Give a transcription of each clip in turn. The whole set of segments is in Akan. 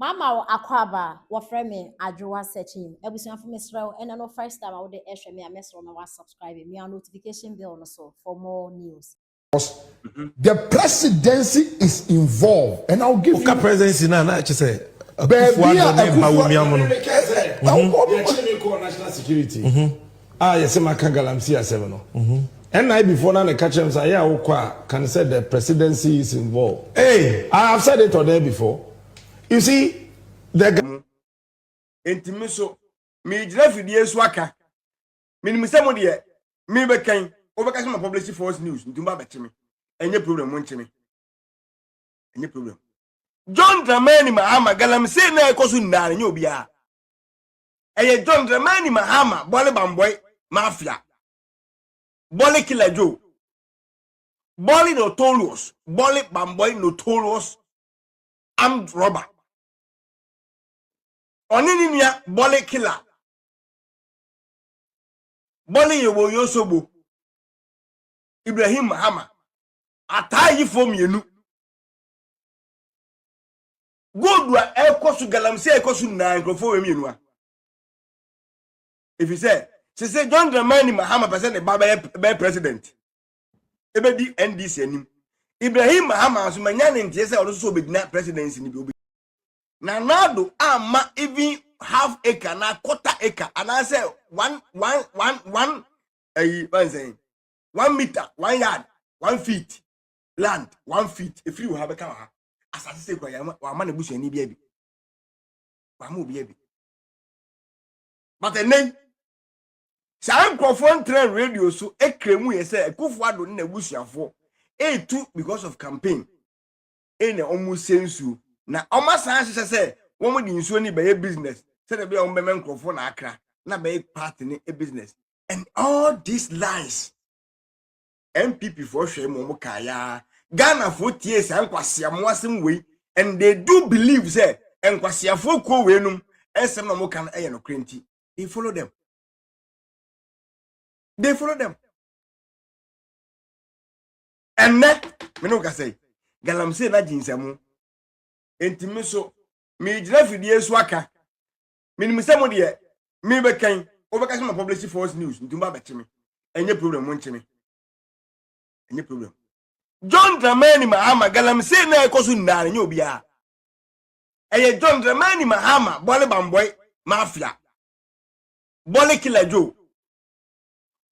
Mama akwaba wafrɛ me adwowa searching ebusuafo mesrɛw ɛna no first time I would ehwɛ me a mesrɛw na wa subscribe me a notification bell no so for more news. The presidency is involved, and I'll give you presidency now. I just say, national security. Yes, my Gala seven. And I before now the catch him say, yeah, can say the presidency is involved. Hey, I have said it already before. You see, the Intimiso, me Jeffrey Swaka. Minimum somebody, me became overcome publicity force news. Do my bet me. Any problem, won't me? Any problem. John Dramani Mahama, Galam say na Kosunda, and you be a. John Dramani Mahama, Bole Bamboy, Mafia. Bole Killer Joe. Bole notorious. Bole Bamboy notorious. Armed robber. Onininia Bole Killer. Bole Yobo Yosobo. Ibrahim Mahama. Ataa yi fom yenu. Godwa ekosu galamse ekosu na nkrofo we mienu a. If you say John Dramani Mahama person the baba be president. Ebe di NDC anim. Ibrahim Mahama so manya ne ntie say odo so obedina presidency ni bi obi. Na nado ama even half acre na quarter acre and I say one saying 1 meter 1 yard 1 feet land 1 feet if you have a car as I say wa man bush ani bia bi wa ma obi abi but then say microphone train radio so ekremu ye say Akufo-Addo na busuafo too because of campaign na almost sensu na omasan say won di nsuo ni be business say the be on be microphone na akra na be part ni business and all these lies MPP for sure mo kaya Ghana for tie say nkwasiamo asem we and they do believe say nkwasiafo ko we num esem na mo kan eye no krenti they follow them and net me no ka say galamse na jinsamo entimi so me jira fidie so aka minimsamo de me be kan obeka say publicity force news ntumba beti me enye problem mo nchime enye problem John Dramani Mahama galamse na ekosu ndane nye obi a John Dramani Mahama Bole Bamboy Mafia Bole Killer Joe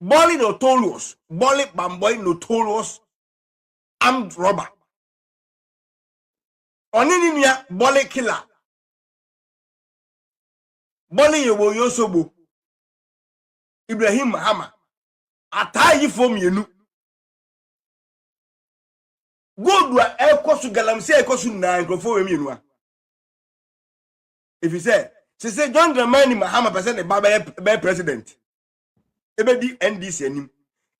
Bole notorious Bole Bamboy notorious armed robber Onininia Bole Killer Bole Yobo Yosobo Ibrahim Mahama Ataa yi fom yenu Godwa ekosu galamse ekosu na nkrofo we mienu a. If you say John Dramani Mahama person the baba be president. Ebe di NDC anim.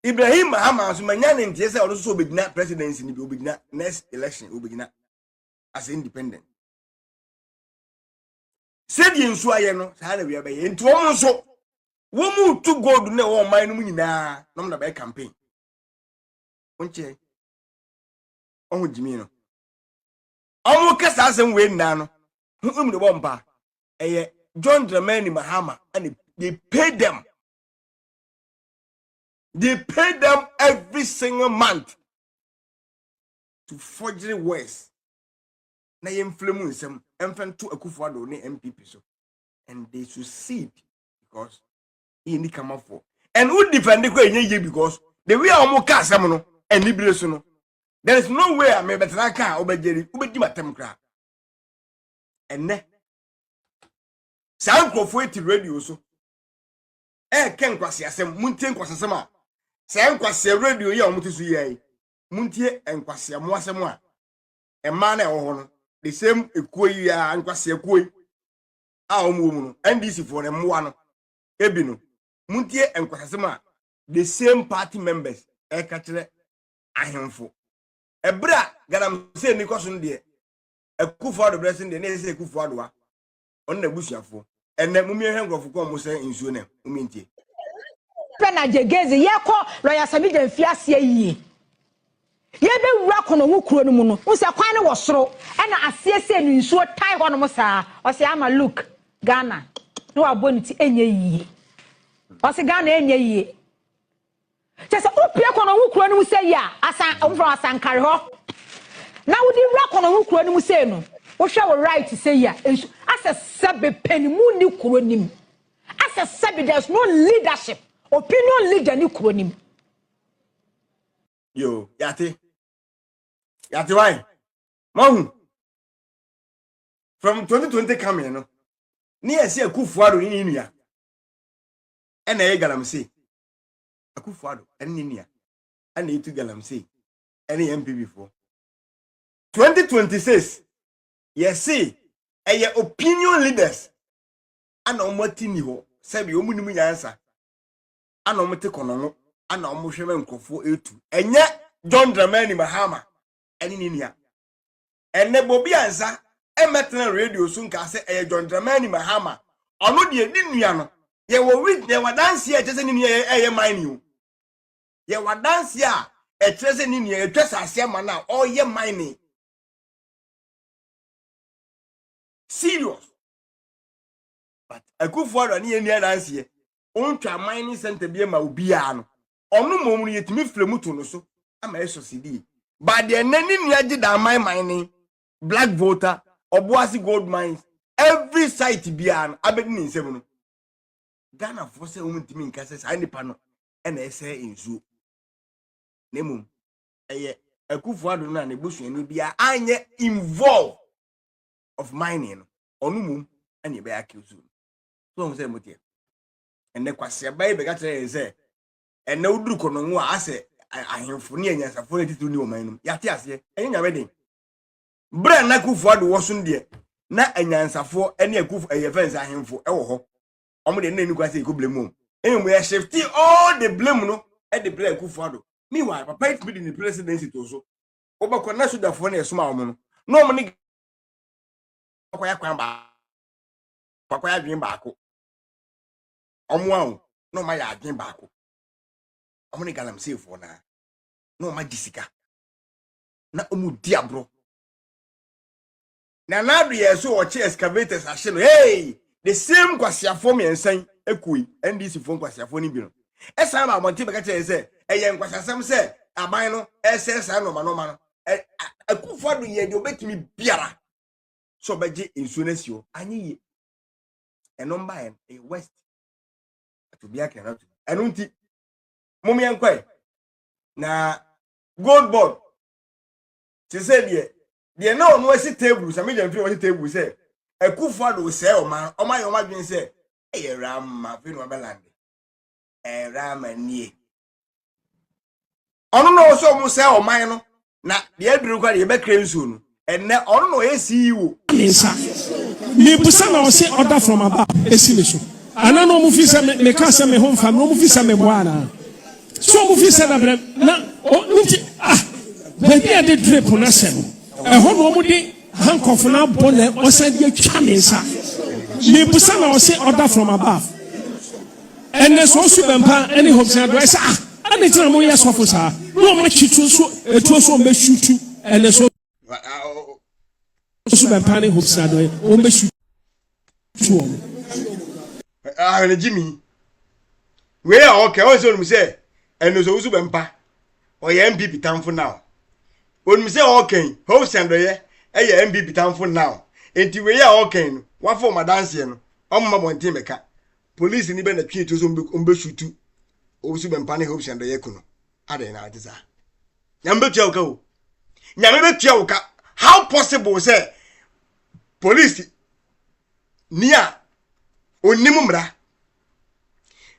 Ibrahim Mahama so manya ne ntie say odo so obedina presidency ni bi obedina next election obedina as independent. Said yin so aye no sa na wi be nti wo nso wo mu tu gold na wo man no mu nyina no na be campaign. Onche on Jimmy no. Omo kasa asem we nna no. Hum de bomba. John Dramani Mahama and they pay them. They pay them every single month to forgery words. Na influence them enfant to Akufo-Addo ne MPP so. And they succeed because he need come up for. And who defend the way because the way omo kasa no and liberation no. There is no way I may better car obejeri ubedi matem kra. Enne. Sa nkrofo eti radio so. Ken kwase asem muntie nkwase asem a. Sa nkwase radio ye omuti so ye. Muntie nkwase mo asem a. Ema na ewo no. The same ekuo yi a nkwase ekuo yi. A omu no. NDC for na mwa no. Ebi no. Muntie nkwase asem a. The same party members ka kire ahemfo. Ebra gadam say ni koso de Akufo-Addo blessing de na say Akufo-Addo a on na busuafo enne mumie hwengrofo ko mo say nsuo na mumintie pe na jegeze ye ko lawyer Sami de fiase yi ye be wura kono wo kuro no mu no wo se kwan ne wo soro e na asiese no nsuo tai ho no mo saa o se ama look Ghana no aboniti enye yiye o se Ghana enye yiye tese opie kono wo kuro no mu se ya asan omfro asankare ho na wo di wura kono wo kuro no mu se no wo hwe wo right se ya ase sebe penimu ni kuro nim ase sebe there's no leadership opinion leader ni kuro nim yo yate why mahu from 2020 coming no ni ese akufuado ni nua e na ye galamse akufuado eni nua e na yitu galamse eni MPP for 2026 yes see eye opinion leaders ana omati ni ho sabi omunimu yansa ana omete kono no ana omohweme nkofo etu enye John Dramani Mahama eni ni nua enne bobi ansa emetena radio so nka se eye John Dramani Mahama ono de ni nua no ye wo wit ye wadanse e tese ni nua eye mine o ye wadanse a e tese ni nua e twesa ase ma na o ye mine serious but akufuado ni ye nua danse ontwa mining center bi ma obi a no onu momu no yetimi flemuto no so ama esosidi but the nani nua gi da mining black voter obuasi gold mines every site bia no abedi ni nsem no Ghana for say umtimi nkase sa nipa no na ese enzuo nemum eye akufuado na ne bosuani bia anye involve of mining no onu mum na e be accuse so on say motie enne kwase bai be ga tire say enne uduru kono nwo ase ahemfo ne anyansafo ne titu ni o man no yate ase enya wedin bra na akufuado wo so de na anyansafo ene akufu eye fence ahemfo e wo ho omo de nani kwase ko blame enu we shift all the blame no e de blame akufuado meanwhile papa it be the presidency to so obakọ na sudafo na esoma omo no no omo ni kwaya kwan ba kwaya dwen baako omo an no ma ya adwen baako omo ni galamsey fo na no ma disika na omo diabro na nadu yeso o che excavators ahye no hey the same kwasiafo me ensan ekui NDC fo kwasiafo ni bi no esa ma monti be ka che se eye nkwasasam se aban no esa no ma no akufuado ye de obetimi biara so beje insurance yo anyi enomba en west to be akena to enunti momi enkwai na gold board ti se de na onu asi table sa me dem fi wasi table se akufuado se o ma yo ma dwen se eye ram fi no belande ram nie onu no so mu se o man no na de aduru kwa de be krensu no enne onu no esi wo Lisa. Me busa na o say order from above. Esi me so. Ana no mu fi se me ka se me home fam no mu fi se me boana. So mu fi se na bre na o nti baby a de drip na se no. E ho no mu de handcuff na bole o say de twa me nsa. Me busa na o say order from above. Enne so su bempa any hope say advice ana tina mo yes of sa. No ma chitu so etu so me shutu enne so so bempa any hope say advice o me shutu na Jimmy we are okay o so no say enne so su bempa o ye MPP tamfo now onu say okay hope say ando ye MPP tamfo now enti we are okay no wa for ma dance no o mma bonte meka police ni be na twi to so mbe shutu o su bempa ne hope say ando ye kuno ade na adisa nyambe tua uka o nyambe tua uka how possible say police nia onimu mra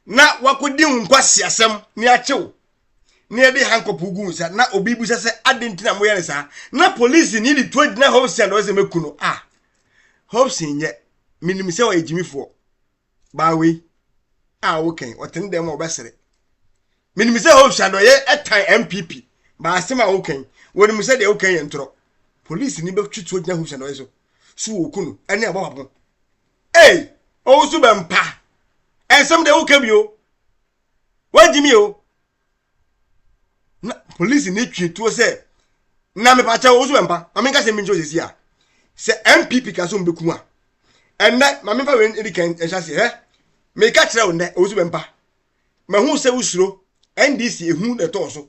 na wakodi nkwasi asem ni achew ni ede hankopu gu nsa na obi bu se Aden tina mo yere sa na police ni di to na hope say ando se mekuno hope say nye minim se o ejimifo ba we okay otin dem obesere minim se hope say ando ye etan MPP ba asema okay woni se de okay entro police ni be twitwo gina hope say ando so so okunu ene abababo o su bempa ensem de okay bio wajimi o na police ni twitu say na me pa cha wo so empa ma me ka se me njo sisi a se MPP ka so mbeku a enne ma me fa we edi kan ehya se me ka kire wo ne wo so empa ma hu se usuro NDC ehu de to so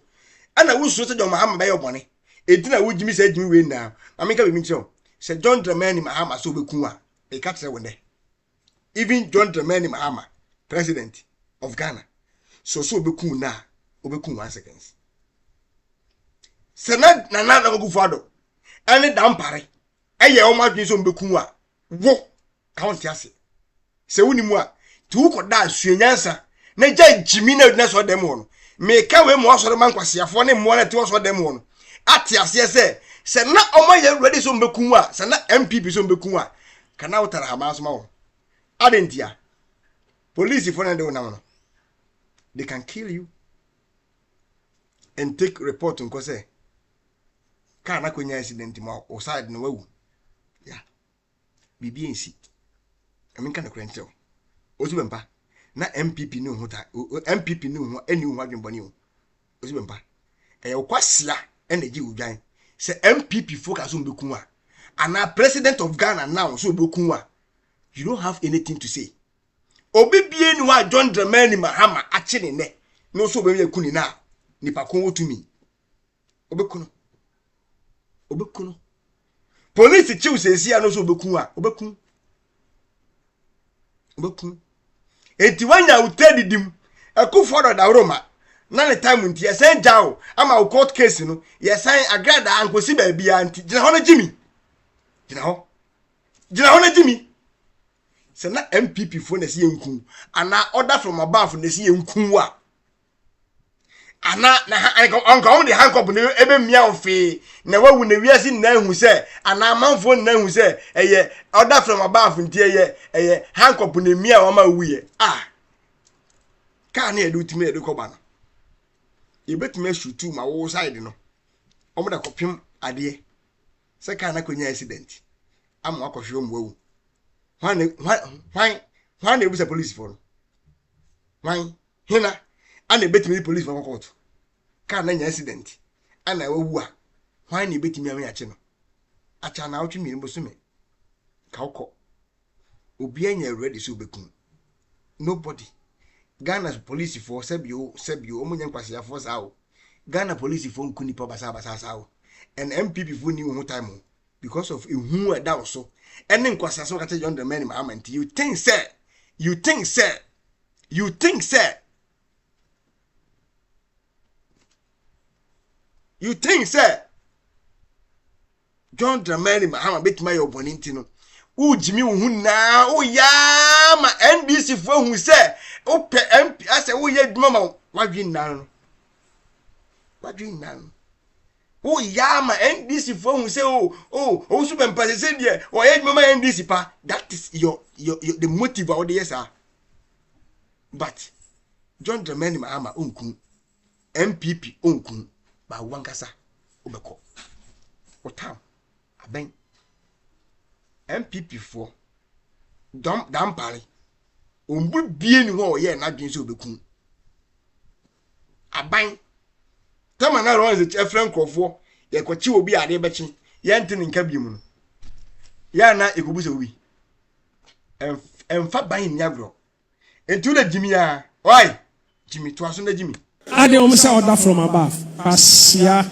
ana usuro se John Mahama ba ye obone edina wo jimi se jimi we na ma me ka be mi kire se John Dramani Mahama so beku a e ka kire wo ne even John Dramani Mahama president of Ghana so beku na obeku 1 seconds Senad na go fado ene dampare eye o madwin so mbeku a wo count ase se woni mu a ti wo koda asuanyansa na ja jimi na so dem wo no me ka we mo so man kwasiafo ne mo na ti wo so dem wo no ate ase se na omo ye ready so mbeku a se na MPP so mbeku a kana utara hama so ma wo Aden dia police for na de wona no they can kill you and take report on say kana kwenya accident ma o side no wawu ya bibi ensi amin kana kwenta o ti bempa na MPP ni hu ta MPP ni hu ani hu adwenboni o ti bempa e o kwasia ene gi udwan se MPP focus on beku a ana president of Ghana now so beku a you don't have anything to say obi bie ni wa John Dramani Mahama ache ne no so be yakuni na nipa kon wotumi obekuno police chiw sesi ano so obeku a obeku enti wanya utedidim akufo da Roma na ne time nti yesen jaw ama court case no yesen agrada ankosi ba bia anti gina ho na jimi se na MPP fo na si yenku ana order from above na si yenku a ana na onko de hankop ne ebe mia ofe na wawu na wiase na hu se ana manfo na hu se eye order from above nti eye hankop na mia wa ma wuye ka na edu timi edu ko ba no e betime shutu ma wo side no omo da kopim ade se ka na konya accident ama akohwe omo wawu why na ebusa police for why hina ana betimi police for court ka na nya accident ana wawu a why na betimi am ya che no acha na awtwe mi bosume ka ukọ obi anya ready so beku nobody Ghana's police for sebio omunya nkwase for sao Ghana police for nkuni pa basa sao and MPP for ni hu time because of ehu eda also ene nkwase so ka te John Dramani Mahama nti you think sir John Dramani Mahama betima yo boninti no ujimi hu na o ya ma NDC fo hu se o pe MP ase wo ye duma ma wadwin nan o ya ma NDC fo hu se o su bempa se de o ye duma ma NDC pa that is your the motive of the yes but John Dramani Mahama onku MPP onku ba wankasa obeko o tam aben MPP for dampare ombu bie ni ho ye na dwen se obeku aban tama na ro ze efren krofo ye kwachi obi ade bechi ye ntini nka bi mu no ya na ekubusa obi emfa ban ni agro entu na jimi ya oi jimi to aso na jimi Aden, almost order from above. Asia.